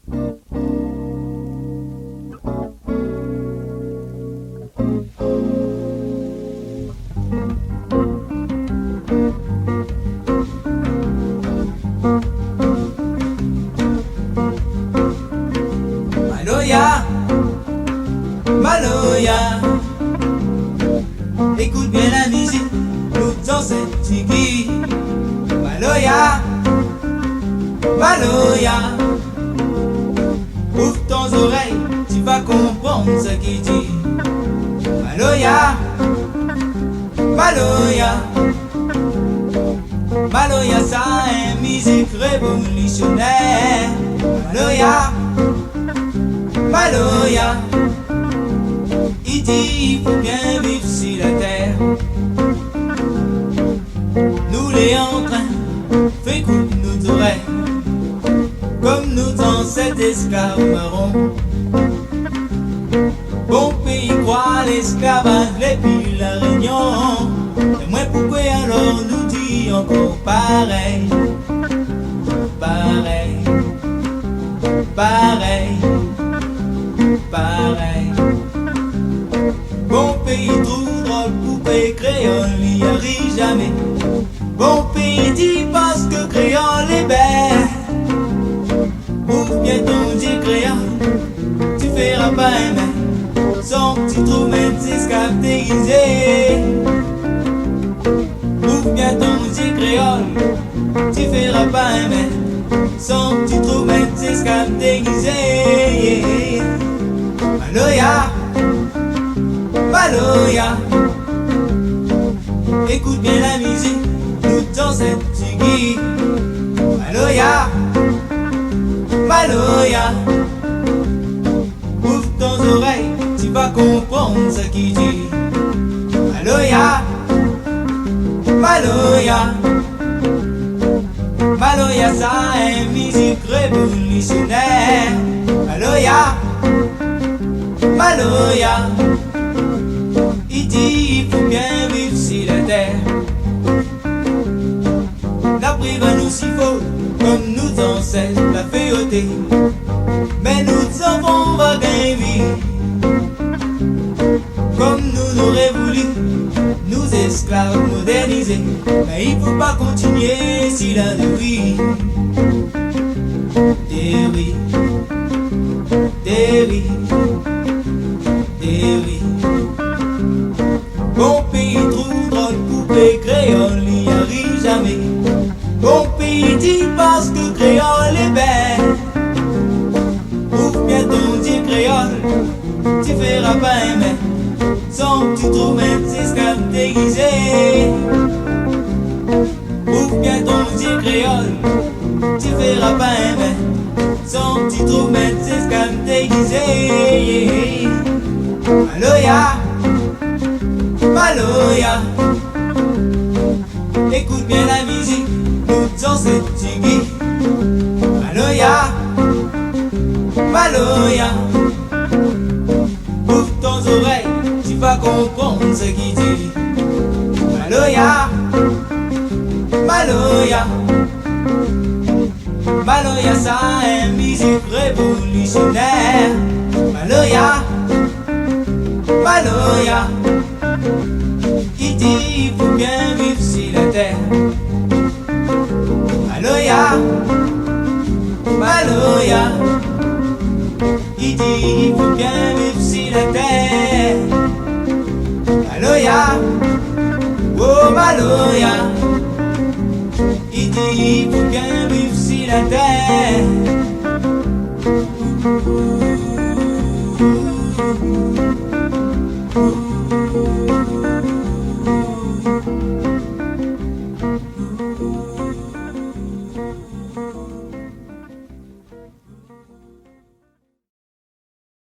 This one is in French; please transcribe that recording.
Maloya, Maloya, écoute bien la musique, nous dans cette tigui. Maloya, Maloya, ouvre tes oreilles, tu vas comprendre ce qu'il dit. Maloya, Maloya, Maloya, ça est musique révolutionnaire. Maloya, Maloya, il dit il faut bien vivre sur la terre. Nous les entraînons, fais couper nos oreilles, comme nous ancêtres esclaves marrons. Bon pays croit l'esclavage, les piles la réunion. Et moi pourquoi alors nous dit encore pareil, pareil, pareil, pareil. Bon pays trop drôle, poupée créole, n'y arrive jamais. Bon pays dit parce que créole est belle. Ouvre bien ton dit créole, tu feras pas aimer. Son petit trou même c'est caractérisé. Ouvre bien ton dit créole, tu feras pas aimer. Son petit trou même c'est caractérisé. Maloya, Maloya, écoute bien la musique, nous dans cette tigui. Maloya, Maloya, ouvre tes oreilles, tu vas comprendre ce qu'il dit. Maloya, Maloya, Maloya, ça est musique révolutionnaire. Maloya, Maloya, il dit il faut bien vivre sur la terre. La prive nous s'y faut, comme nous ancêtres la féauté. Mais nous avons vagué vie, comme nous n'aurions voulu, nous esclaves modernisés. Mais il faut pas continuer si la nuit. Eh oui, eh oui, eh oui. Bon pays trop drôle, poupée créole, n'y arrive jamais. Bon pays dit parce que créole est belle. Ouvre bien ton dit créole, tu feras pas aimer. Son petit trou même c'est caractérisé. Ouvre bien ton dit créole, tu feras pas aimer. Son petit trou même c'est caractérisé. Maloya, Maloya, écoute bien la musique, nous dans cette tigui. Maloya, Maloya, ouvre tes oreilles, tu vas comprendre ce qu'il dit. Maloya, Maloya, Maloya, ça est musique révolutionnaire. Maloya, Maloya, il dit il faut bien vivre sur la terre. Maloya, Maloya, il dit il faut bien vivre sur la terre. Maloya, oh Maloya, il dit il faut bien